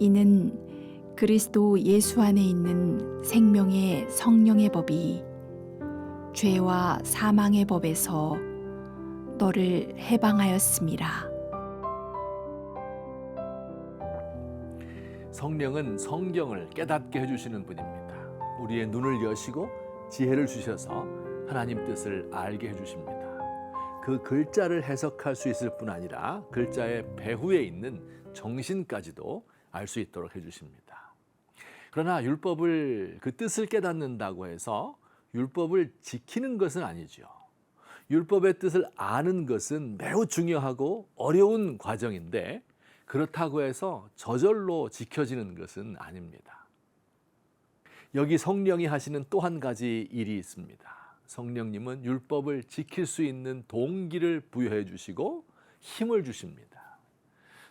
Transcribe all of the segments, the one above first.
이는 그리스도 예수 안에 있는 생명의 성령의 법이 죄와 사망의 법에서 너를 해방하였음이라. 성령은 성경을 깨닫게 해주시는 분입니다. 우리의 눈을 여시고 지혜를 주셔서 하나님 뜻을 알게 해주십니다. 그 글자를 해석할 수 있을 뿐 아니라 글자의 배후에 있는 정신까지도 알 수 있도록 해주십니다. 그러나 율법을 그 뜻을 깨닫는다고 해서 율법을 지키는 것은 아니죠. 율법의 뜻을 아는 것은 매우 중요하고 어려운 과정인데 그렇다고 해서 저절로 지켜지는 것은 아닙니다. 여기 성령이 하시는 또 한 가지 일이 있습니다. 성령님은 율법을 지킬 수 있는 동기를 부여해 주시고 힘을 주십니다.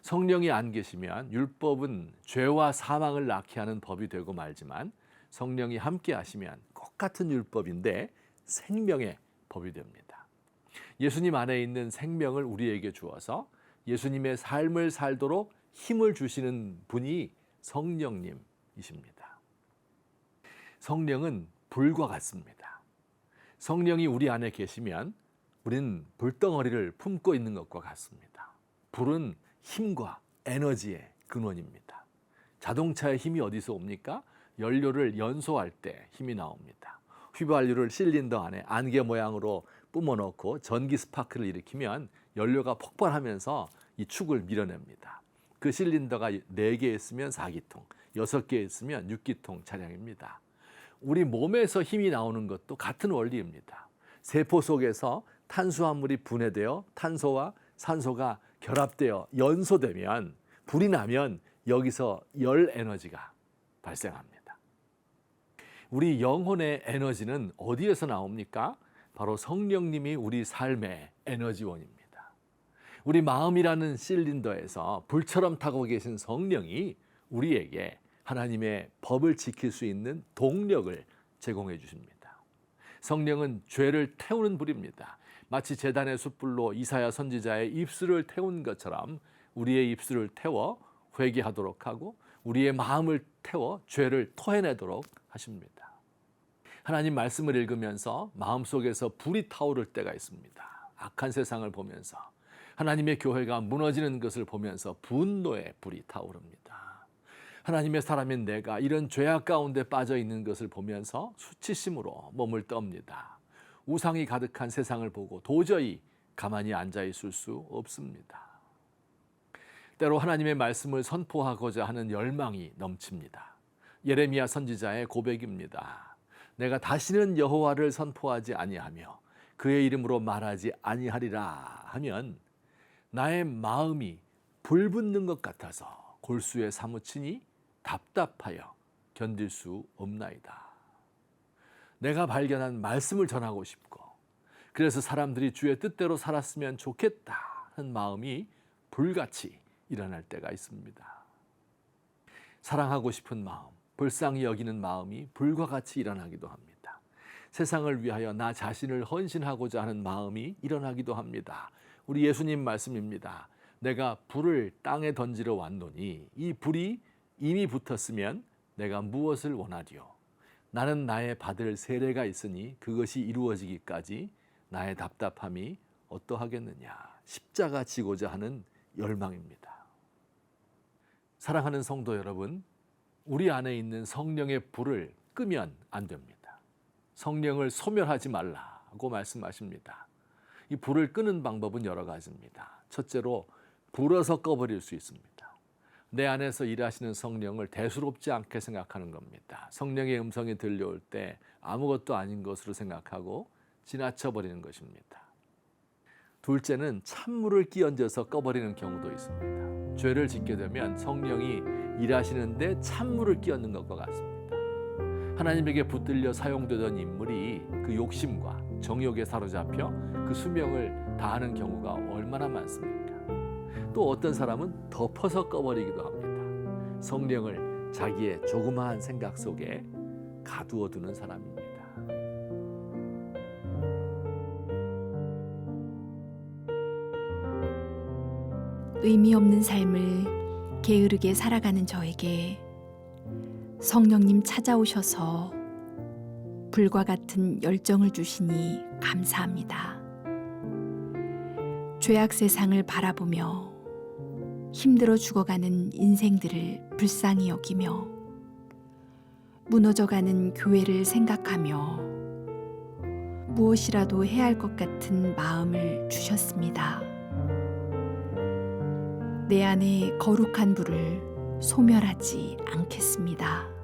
성령이 안 계시면 율법은 죄와 사망을 낳게 하는 법이 되고 말지만 성령이 함께 하시면 똑같은 율법인데 생명의 법이 됩니다. 예수님 안에 있는 생명을 우리에게 주어서 예수님의 삶을 살도록 힘을 주시는 분이 성령님이십니다. 성령은 불과 같습니다. 성령이 우리 안에 계시면 우리는 불덩어리를 품고 있는 것과 같습니다. 불은 힘과 에너지의 근원입니다. 자동차의 힘이 어디서 옵니까? 연료를 연소할 때 힘이 나옵니다. 휘발유를 실린더 안에 안개 모양으로 뿜어넣고 전기 스파크를 일으키면 연료가 폭발하면서 이 축을 밀어냅니다. 그 실린더가 4개 있으면 4기통, 6개 있으면 6기통 차량입니다. 우리 몸에서 힘이 나오는 것도 같은 원리입니다. 세포 속에서 탄수화물이 분해되어 탄소와 산소가 결합되어 연소되면 불이 나면 여기서 열 에너지가 발생합니다. 우리 영혼의 에너지는 어디에서 나옵니까? 바로 성령님이 우리 삶의 에너지원입니다. 우리 마음이라는 실린더에서 불처럼 타고 계신 성령이 우리에게 하나님의 법을 지킬 수 있는 동력을 제공해 주십니다. 성령은 죄를 태우는 불입니다. 마치 제단의 숯불로 이사야 선지자의 입술을 태운 것처럼 우리의 입술을 태워 회개하도록 하고 우리의 마음을 태워 죄를 토해내도록 하십니다. 하나님 말씀을 읽으면서 마음속에서 불이 타오를 때가 있습니다. 악한 세상을 보면서 하나님의 교회가 무너지는 것을 보면서 분노의 불이 타오릅니다. 하나님의 사람인 내가 이런 죄악 가운데 빠져 있는 것을 보면서 수치심으로 몸을 떱니다. 우상이 가득한 세상을 보고 도저히 가만히 앉아 있을 수 없습니다. 때로 하나님의 말씀을 선포하고자 하는 열망이 넘칩니다. 예레미야 선지자의 고백입니다. 내가 다시는 여호와를 선포하지 아니하며 그의 이름으로 말하지 아니하리라 하면 나의 마음이 불붙는 것 같아서 골수에 사무치니 답답하여 견딜 수 없나이다. 내가 발견한 말씀을 전하고 싶고 그래서 사람들이 주의 뜻대로 살았으면 좋겠다 하는 마음이 불같이 일어날 때가 있습니다. 사랑하고 싶은 마음, 불쌍히 여기는 마음이 불과 같이 일어나기도 합니다. 세상을 위하여 나 자신을 헌신하고자 하는 마음이 일어나기도 합니다. 우리 예수님 말씀입니다. 내가 불을 땅에 던지러 왔노니 이 불이 이미 붙었으면 내가 무엇을 원하리요? 나는 나의 받을 세례가 있으니 그것이 이루어지기까지 나의 답답함이 어떠하겠느냐. 십자가 지고자 하는 열망입니다. 사랑하는 성도 여러분, 우리 안에 있는 성령의 불을 끄면 안 됩니다. 성령을 소멸하지 말라고 말씀하십니다. 이 불을 끄는 방법은 여러 가지입니다. 첫째로 불어서 꺼버릴 수 있습니다. 내 안에서 일하시는 성령을 대수롭지 않게 생각하는 겁니다. 성령의 음성이 들려올 때 아무것도 아닌 것으로 생각하고 지나쳐버리는 것입니다. 둘째는 찬물을 끼얹어서 꺼버리는 경우도 있습니다. 죄를 짓게 되면 성령이 일하시는데 찬물을 끼얹는 것과 같습니다. 하나님에게 붙들려 사용되던 인물이 그 욕심과 정욕에 사로잡혀 그 수명을 다하는 경우가 얼마나 많습니까? 또 어떤 사람은 덮어서 꺼버리기도 합니다. 성령을 자기의 조그마한 생각 속에 가두어 두는 사람입니다. 의미 없는 삶을 게으르게 살아가는 저에게 성령님 찾아오셔서 불과 같은 열정을 주시니 감사합니다. 죄악 세상을 바라보며 힘들어 죽어가는 인생들을 불쌍히 여기며 무너져가는 교회를 생각하며 무엇이라도 해야 할 것 같은 마음을 주셨습니다. 내 안에 거룩한 불을 소멸하지 않겠습니다.